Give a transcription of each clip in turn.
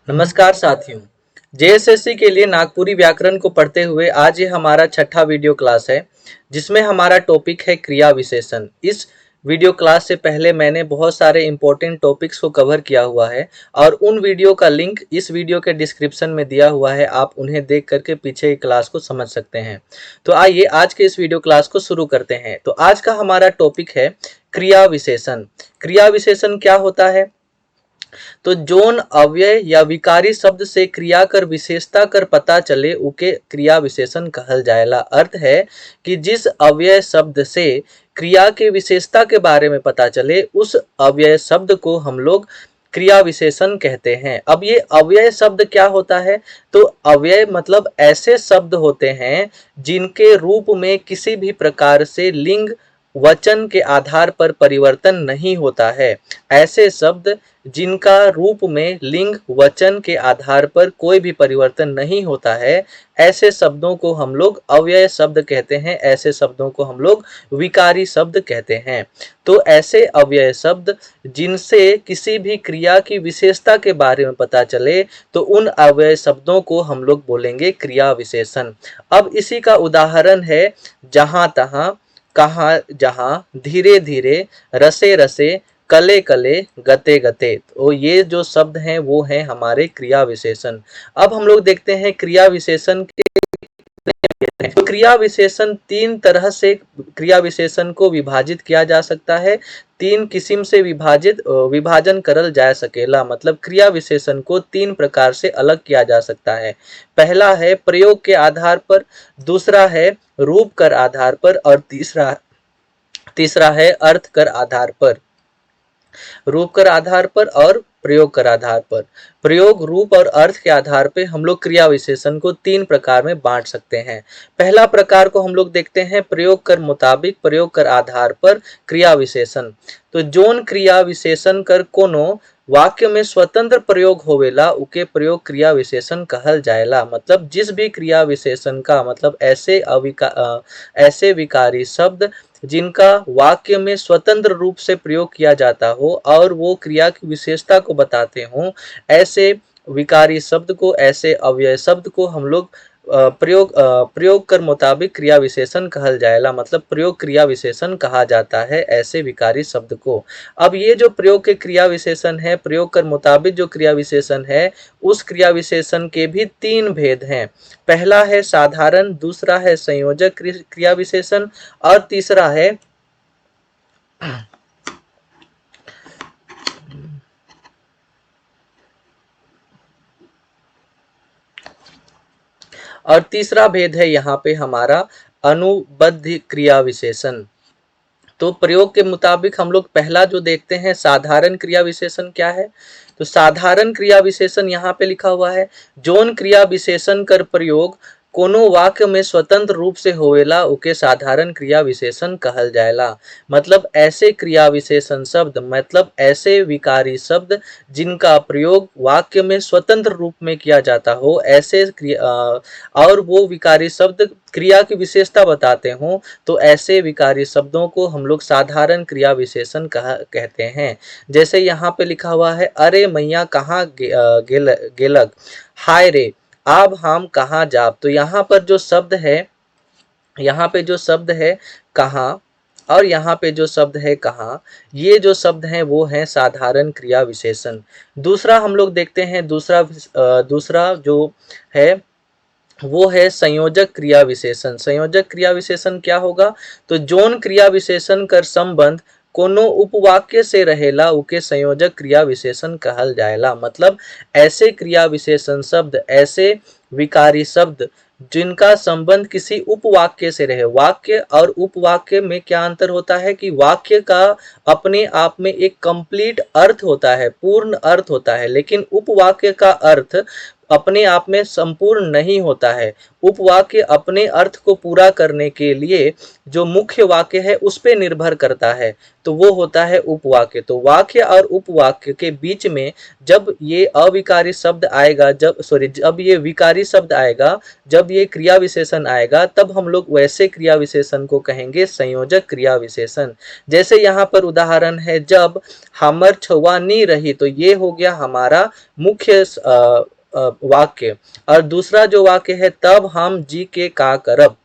नमस्कार साथियों। जेएसएससी के लिए नागपुरी व्याकरण को पढ़ते हुए आज ये हमारा छठा वीडियो क्लास है, जिसमें हमारा टॉपिक है क्रिया विशेषण। इस वीडियो क्लास से पहले मैंने बहुत सारे इंपॉर्टेंट टॉपिक्स को कवर किया हुआ है और उन वीडियो का लिंक इस वीडियो के डिस्क्रिप्शन में दिया हुआ है। आप उन्हें देख करके पीछे की क्लास को समझ सकते हैं। तो आइए आज के इस वीडियो क्लास को शुरू करते हैं। तो आज का हमारा टॉपिक है क्रिया विशेषण। क्रिया विशेषण क्या होता है? तो जोन अव्यय या विकारी शब्द से क्रिया कर विशेषता कर पता चले उके क्रिया विशेषण कहल जाएला। अर्थ है कि जिस अव्यय शब्द से क्रिया के विशेषता के बारे में पता चले उस अव्यय शब्द को हम लोग क्रिया विशेषण कहते हैं। अब ये अव्यय शब्द क्या होता है? तो अव्यय मतलब ऐसे शब्द होते हैं जिनके रूप में किसी भी प्रकार से लिंग वचन के आधार पर परिवर्तन नहीं होता है। ऐसे शब्द जिनका रूप में लिंग वचन के आधार पर कोई भी परिवर्तन नहीं होता है, ऐसे शब्दों को हम लोग अव्यय शब्द कहते हैं। ऐसे शब्दों को हम लोग विकारी शब्द कहते हैं। तो ऐसे अव्यय शब्द जिनसे किसी भी क्रिया की विशेषता के बारे में पता चले तो उन अव्यय शब्दों को हम लोग बोलेंगे क्रिया विशेषण। अब इसी का उदाहरण है जहां तहां, कहाँ जहाँ, धीरे धीरे, रसे रसे, कले कले, गते गते। तो ये जो शब्द हैं वो हैं हमारे क्रिया विशेषण। अब हम लोग देखते हैं क्रिया विशेषण के तो क्रिया विशेषण तीन तरह से क्रिया विशेषण को विभाजित किया जा सकता है। तीन किस्म से विभाजन करल जा सकेला। मतलब क्रिया विशेषण को तीन प्रकार से अलग किया जा सकता है। पहला है प्रयोग के आधार पर, दूसरा है रूप कर आधार पर और तीसरा है अर्थ कर आधार पर। रूप कर आधार पर और प्रयोग कर आधार पर। प्रयोग, रूप और अर्थ के आधार पर हम लोग क्रिया विशेषण को तीन प्रकार में बांट सकते हैं। पहला प्रकार को हम लोग देखते हैं प्रयोग कर मुताबिक, प्रयोग कर आधार पर क्रिया विशेषण। तो जोन क्रिया विशेषण कर कोनो वाक्य में स्वतंत्र प्रयोग होवेला उके प्रयोग क्रिया विशेषण कहल जाएला। मतलब जिस भी क्रिया विशेषण का मतलब ऐसे विकारी शब्द जिनका वाक्य में स्वतंत्र रूप से प्रयोग किया जाता हो और वो क्रिया की विशेषता को बताते हों, ऐसे विकारी शब्द को, ऐसे अव्यय शब्द को हम लोग प्रयोग कर मुताबिक क्रिया विशेषण कहल जाएला। मतलब प्रयोग क्रिया विशेषण कहा जाता है ऐसे विकारी शब्द को। अब ये जो प्रयोग के क्रिया विशेषण है, प्रयोग कर मुताबिक जो क्रिया विशेषण है, उस क्रिया विशेषण के भी तीन भेद हैं। पहला है साधारण, दूसरा है संयोजक क्रिया विशेषण और तीसरा है भेद है यहाँ पे हमारा अनुबंध क्रिया विशेषण। तो प्रयोग के मुताबिक हम लोग पहला जो देखते हैं साधारण क्रिया विशेषण क्या है? तो साधारण क्रिया विशेषण यहाँ पे लिखा हुआ है जोन क्रिया विशेषण कर प्रयोग कोनो वाक्य में स्वतंत्र रूप से होवेला उके साधारण क्रिया विशेषण कहल जाएला। मतलब ऐसे क्रिया विशेषण शब्द, मतलब ऐसे विकारी शब्द जिनका प्रयोग वाक्य में स्वतंत्र रूप में किया जाता हो, ऐसे और वो विकारी शब्द क्रिया की विशेषता बताते हों, तो ऐसे विकारी शब्दों को हम लोग साधारण क्रिया विशेषण कहते हैं। जैसे यहाँ पे लिखा हुआ है अरे मैया कहाँ गेलक, हाय रे आब हम कहाँ जाब। तो यहाँ पर जो शब्द है, यहाँ पे जो शब्द है कहाँ और यहाँ पे जो शब्द है कहाँ, ये जो शब्द हैं वो हैं साधारण क्रिया विशेषण। दूसरा हम लोग देखते हैं, दूसरा जो है वो है संयोजक क्रिया विशेषण। संयोजक क्रिया विशेषण क्या होगा? तो जोन क्रिया विशेषण कर संबंध कोनो उपवाक्य से रहेला उके संयोजक क्रिया विशेषण कहल जाएला। मतलब ऐसे क्रिया विशेषण शब्द, ऐसे विकारी शब्द जिनका संबंध किसी उपवाक्य से रहे। वाक्य और उपवाक्य में क्या अंतर होता है कि वाक्य का अपने आप में एक कंप्लीट अर्थ होता है, पूर्ण अर्थ होता है, लेकिन उपवाक्य का अर्थ अपने आप में संपूर्ण नहीं होता है। उपवाक्य अपने अर्थ को पूरा करने के लिए जो मुख्य वाक्य है उस पे निर्भर करता है, तो वो होता है उपवाक्य। तो वाक्य और उपवाक्य के बीच में जब ये अविकारी शब्द आएगा, जब ये विकारी शब्द आएगा, जब ये क्रिया विशेषण आएगा, तब हम लोग वैसे क्रिया विशेषण को कहेंगे संयोजक क्रिया विशेषण। जैसे यहाँ पर उदाहरण है, जब हमर छुआ नी रही, तो ये हो गया हमारा मुख्य वाक्य। और दूसरा जो वाक्य है, तब हम जी के का करब,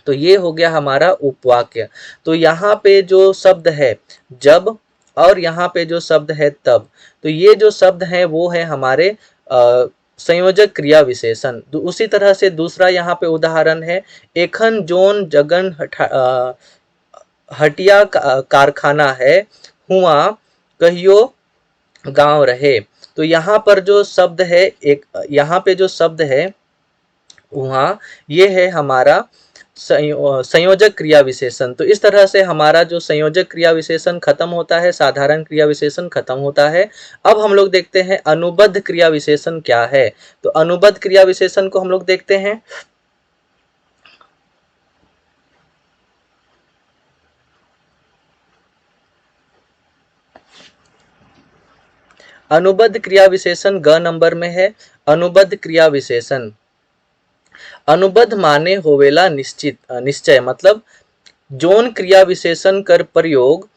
तो ये हो गया हमारा उपवाक्य। तो यहाँ पे जो शब्द है जब, और यहाँ पे जो शब्द है तब, तो ये जो शब्द है वो है हमारे संयोजक क्रिया विशेषण। उसी तरह से दूसरा यहाँ पे उदाहरण है, एखन जोन जगन हटिया कारखाना है, हुआ कहियो गांव रहे। तो यहाँ पर जो शब्द है, एक यहाँ पे जो शब्द है वहाँ, ये है हमारा संयोजक क्रिया विशेषण। तो इस तरह से हमारा जो संयोजक क्रिया विशेषण खत्म होता है, साधारण क्रिया विशेषण खत्म होता है। अब हम लोग देखते हैं अनुबद्ध क्रिया विशेषण क्या है। तो अनुबद्ध क्रिया विशेषण को हम लोग देखते हैं। अनुबद्ध क्रिया विशेषण ग नंबर में है। अनुबद्ध क्रिया विशेषण, अनुबद्ध माने होवेला निश्चित, निश्चय, मतलब जोन क्रिया विशेषण कर प्रयोग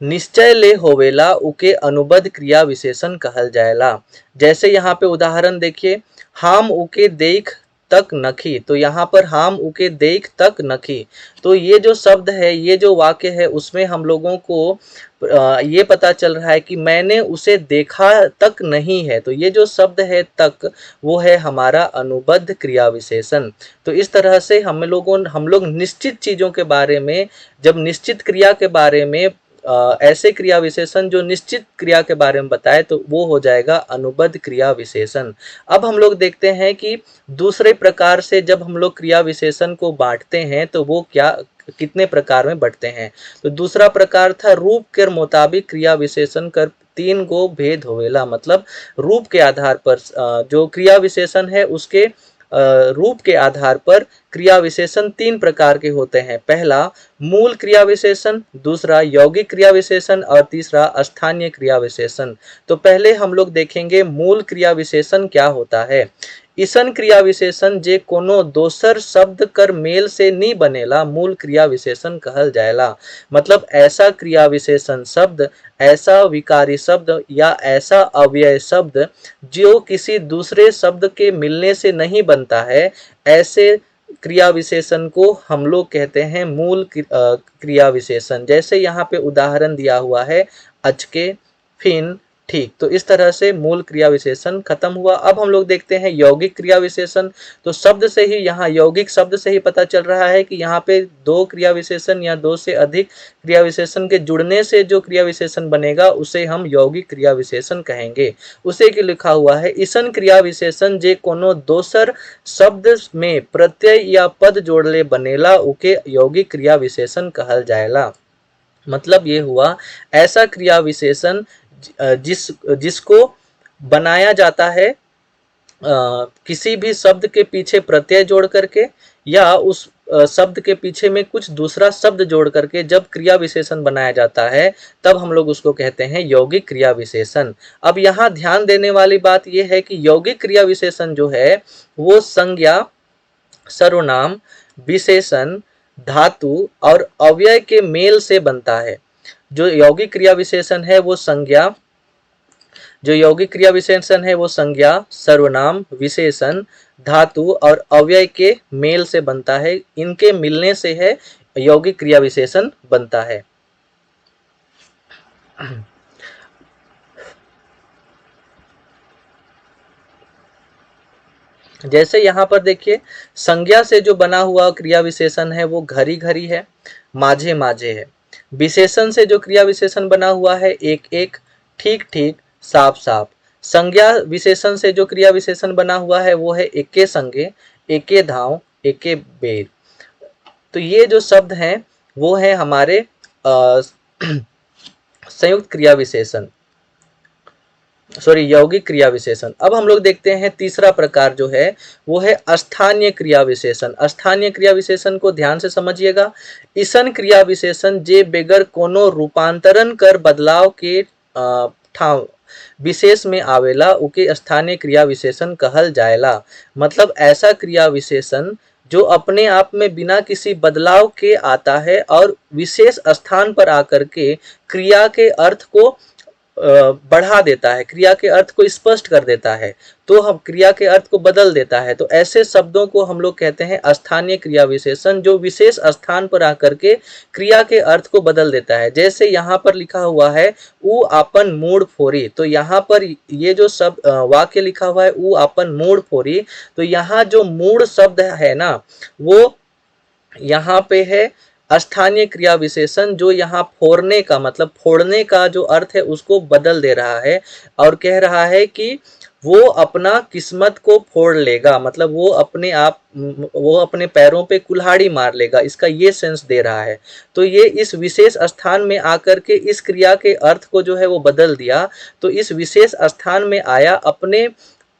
निश्चय ले होवेला उके अनुबद्ध क्रिया विशेषण कहल जाएला। जैसे यहाँ पे उदाहरण देखिए, हम उके देख तक नखी, तो यहाँ पर हम उके देख तक नखी, तो ये जो शब्द है, ये जो वाक्य है, उसमें हम लोगों को ये पता चल रहा है कि मैंने उसे देखा तक नहीं है। तो ये जो शब्द है तक, वो है हमारा अनुबद्ध क्रिया विशेषण। तो इस तरह से हम लोग निश्चित चीजों के बारे में, जब निश्चित क्रिया के बारे में ऐसे क्रिया विशेषण जो निश्चित क्रिया के बारे में बताए, तो वो हो जाएगा अनुबद्ध क्रिया विशेषण। अब हम लोग देखते हैं कि दूसरे प्रकार से जब हम लोग क्रिया विशेषण को बांटते हैं तो वो क्या, कितने प्रकार में बढ़ते हैं। तो दूसरा प्रकार था रूप के मुताबिक क्रिया विशेषण कर तीन गो भेद होवेला, मतलब रूप के आधार पर जो क्रिया विशेषण है उसके रूप के आधार पर क्रिया विशेषण तीन प्रकार के होते हैं। पहला मूल क्रिया विशेषण, दूसरा यौगिक क्रिया विशेषण और तीसरा स्थानीय क्रिया विशेषण। तो पहले हम लोग देखेंगे मूल क्रिया विशेषण क्या होता है। ईसन क्रिया विशेषण जे कोनो दोसर शब्द कर मेल से नहीं बनेला, मूल क्रिया विशेषण कहल जाएला। मतलब ऐसा क्रिया विशेषण शब्द, ऐसा विकारी शब्द या ऐसा अव्यय शब्द जो किसी दूसरे शब्द के मिलने से नहीं बनता है, ऐसे क्रिया विशेषण को हम लोग कहते हैं मूल क्रिया विशेषण। जैसे यहाँ पे उदाहरण दिया हुआ है, अचके, फिन, ठीक। तो इस तरह से मूल क्रिया विशेषण खत्म हुआ। अब हम लोग देखते हैं यौगिक क्रिया विशेषण। तो शब्द से ही, यहाँ यौगिक शब्द से ही पता चल रहा है कि यहाँ पे दो क्रिया विशेषण या दो से अधिक क्रिया विशेषण के जुड़ने से जो क्रिया विशेषण बनेगा उसे हम यौगिक क्रिया विशेषण कहेंगे। उसे की लिखा हुआ है, ईसन क्रिया विशेषण जे कोनो दोसर शब्द में प्रत्यय या पद जोड़ले बनेला उके यौगिक क्रिया विशेषण कहल जाएला। मतलब ये हुआ ऐसा क्रिया विशेषण जिसको बनाया जाता है किसी भी शब्द के पीछे प्रत्यय जोड़ करके, या उस शब्द के पीछे में कुछ दूसरा शब्द जोड़ करके जब क्रिया विशेषण बनाया जाता है, तब हम लोग उसको कहते हैं यौगिक क्रिया विशेषण। अब यहाँ ध्यान देने वाली बात यह है कि यौगिक क्रिया विशेषण जो है वो संज्ञा, सर्वनाम, विशेषण, धातु और अव्यय के मेल से बनता है। जो यौगिक क्रिया विशेषण है वो संज्ञा, जो यौगिक क्रिया विशेषण है वो संज्ञा, सर्वनाम, विशेषण, धातु और अव्यय के मेल से बनता है। इनके मिलने से है यौगिक क्रिया विशेषण बनता है। जैसे यहाँ पर देखिए, संज्ञा से जो बना हुआ क्रिया विशेषण है वो घरी घरी है, माझे माझे है। विशेषण से जो क्रिया विशेषण बना हुआ है एक एक, ठीक ठीक, साफ साफ। संज्ञा विशेषण से जो क्रिया विशेषण बना हुआ है वो है एके संगे, एके धाव, एके बेर। तो ये जो शब्द हैं वो है हमारे संयुक्त क्रिया विशेषण। सॉरी यौगिक क्रिया विशेषण। अब हम लोग देखते हैं तीसरा प्रकार जो है वो है स्थानीय क्रिया विशेषण। स्थानीय क्रिया विशेषण को ध्यान से समझिएगा। ईसन क्रिया विशेषण जे बेगर कोनो रूपांतरण कर बदलाव के ठाव विशेष में आवेला उके स्थानीय क्रिया विशेषण कहल जाएला। मतलब ऐसा क्रिया विशेषण जो अपने आप में बिना किसी बदलाव के आता है और विशेष स्थान पर आकर के क्रिया के अर्थ को बढ़ा देता है, क्रिया के अर्थ को स्पष्ट कर देता है, तो हम क्रिया के अर्थ को बदल देता है। तो ऐसे शब्दों को हम लोग कहते हैं स्थानीय क्रिया विशेषण, जो विशेष स्थान पर आकर के क्रिया के अर्थ को बदल देता है। जैसे यहाँ पर लिखा हुआ है ऊ आपन मूड फोरी, तो यहाँ पर ये जो शब्द वाक्य लिखा हुआ है ऊ आपन मूड फोरी, तो यहाँ जो मूड शब्द है ना वो यहाँ पे है स्थानीय क्रिया विशेषण, जो यहाँ फोड़ने का मतलब फोड़ने का जो अर्थ है उसको बदल दे रहा है और कह रहा है कि वो अपना किस्मत को फोड़ लेगा, मतलब वो अपने पैरों पे कुल्हाड़ी मार लेगा, इसका ये सेंस दे रहा है। तो ये इस विशेष स्थान में आकर के इस क्रिया के अर्थ को जो है वो बदल दिया, तो इस विशेष स्थान में आया अपने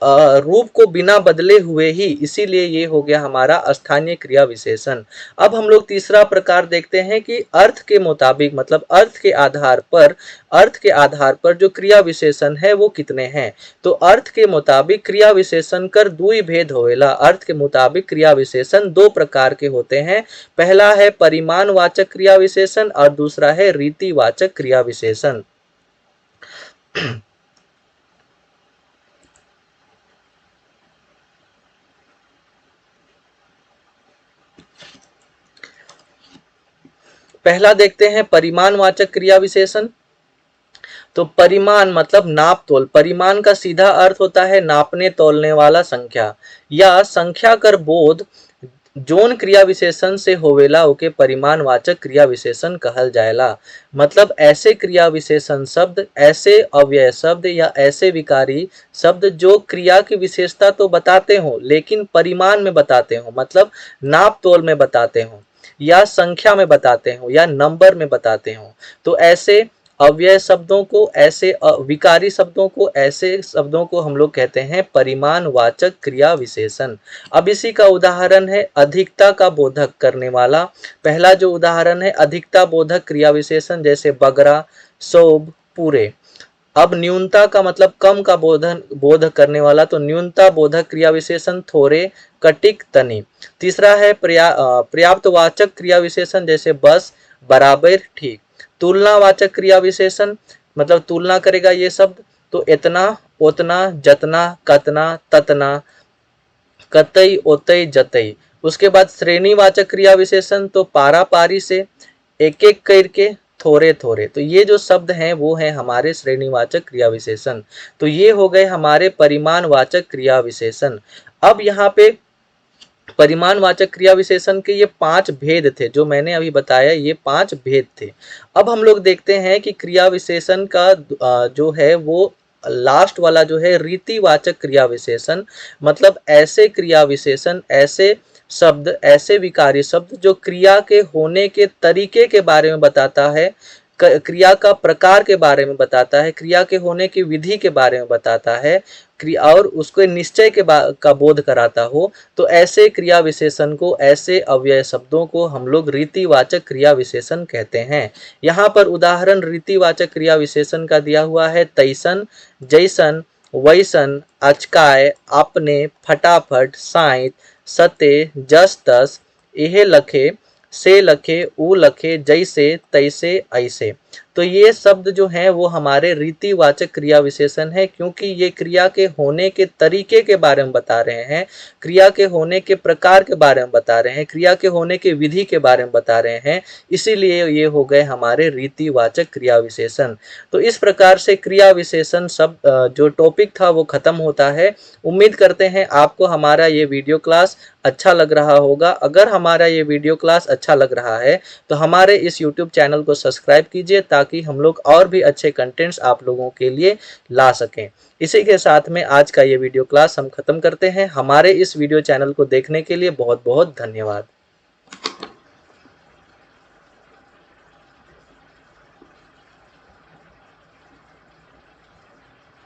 रूप को बिना बदले हुए ही, इसीलिए ये हो गया हमारा स्थानीय क्रिया विशेषण। अब हम लोग तीसरा प्रकार देखते हैं कि अर्थ के मुताबिक मतलब अर्थ के आधार पर जो क्रिया विशेषण है वो कितने हैं। तो अर्थ के मुताबिक क्रिया विशेषण कर दुई भेद होवेला। अर्थ के मुताबिक क्रिया विशेषण दो प्रकार के होते हैं। पहला है परिमाणवाचक क्रिया विशेषण और दूसरा है रीतिवाचक क्रिया विशेषण। पहला देखते हैं परिमाणवाचक क्रिया विशेषण। तो परिमाण मतलब नाप तोल, परिमाण का सीधा अर्थ होता है नापने तोलने वाला संख्या या संख्या कर बोध जोन क्रिया विशेषण से होवेला ओके परिमाणवाचक क्रिया विशेषण कहल जाएला। मतलब ऐसे क्रिया विशेषण शब्द, ऐसे अव्यय शब्द या ऐसे विकारी शब्द जो क्रिया की विशेषता तो बताते हो लेकिन परिमाण में बताते हो, मतलब नाप तोल में बताते हो या संख्या में बताते हो या नंबर में बताते हो। तो ऐसे अव्यय शब्दों को, ऐसे विकारी शब्दों को, ऐसे शब्दों को हम लोग कहते हैं परिमाणवाचक क्रिया विशेषण। अब इसी का उदाहरण है अधिकता का बोधक करने वाला। पहला जो उदाहरण है अधिकता बोधक क्रिया विशेषण, जैसे बगरा, सौब, पूरे। अब न्यूनता का मतलब कम का बोध करने वाला, तो न्यूनता बोधक क्रिया विशेषण थोड़े, कटिक, तनी। तीसरा है पर्याप्तवाचक क्रिया विशेषण, जैसे बस, बराबर, ठीक। तुलनावाचक क्रिया विशेषण मतलब तुलना करेगा ये शब्द, तो इतना, उतना, जतना, कतना, ततना, कतई, ओतई, जतई। उसके बाद श्रेणीवाचक क्रिया विशेषण, तो पारा पारी से, एक एक करके, थोड़े थोड़े। तो ये जो शब्द हैं वो हैं हमारे श्रेणीवाचक क्रिया विशेषण। तो ये हो गए हमारे परिमाणवाचक क्रिया विशेषण। अब यहाँ पे परिमाणवाचक क्रिया विशेषण के ये 5 भेद थे जो मैंने अभी बताया, ये 5 भेद थे। अब हम लोग देखते हैं कि क्रिया विशेषण का जो है वो लास्ट वाला जो है रीतिवाचक क्रिया विशेषण, मतलब ऐसे क्रिया विशेषण, ऐसे शब्द, ऐसे विकारी शब्द जो क्रिया के होने के तरीके के बारे में बताता है, क्रिया का प्रकार के बारे में बताता है, क्रिया के होने की विधि के बारे में बताता है, क्रिया और उसको निश्चय का बोध कराता हो, तो ऐसे क्रिया विशेषण को, ऐसे अव्यय शब्दों को हम लोग रीतिवाचक क्रिया विशेषण कहते हैं। यहाँ पर उदाहरण रीतिवाचक क्रिया विशेषण का दिया हुआ है तैसन, जैसन, वैसन, अचकाय, आपने, फटाफट, साइत, सते, जस तस, एहे लखे, से लखे, ऊ लखे, जैसे, तैसे, ऐसे। तो ये शब्द जो हैं वो हमारे रीतिवाचक क्रिया विशेषण है, क्योंकि ये क्रिया के होने के तरीके के बारे में बता रहे हैं, क्रिया के होने के प्रकार के बारे में बता रहे हैं, क्रिया के होने के विधि के बारे में बता रहे हैं, इसीलिए ये हो गए हमारे रीतिवाचक क्रिया विशेषण। तो इस प्रकार से क्रिया विशेषण शब्द जो टॉपिक था वो खत्म होता है। उम्मीद करते हैं आपको हमारा ये वीडियो क्लास अच्छा लग रहा होगा। अगर हमारा ये वीडियो क्लास अच्छा लग रहा है तो हमारे इस YouTube चैनल को सब्सक्राइब कीजिए ताकि हम लोग और भी अच्छे कंटेंट्स आप लोगों के लिए ला सकें। इसी के साथ में आज का ये वीडियो क्लास हम खत्म करते हैं। हमारे इस वीडियो चैनल को देखने के लिए बहुत बहुत धन्यवाद।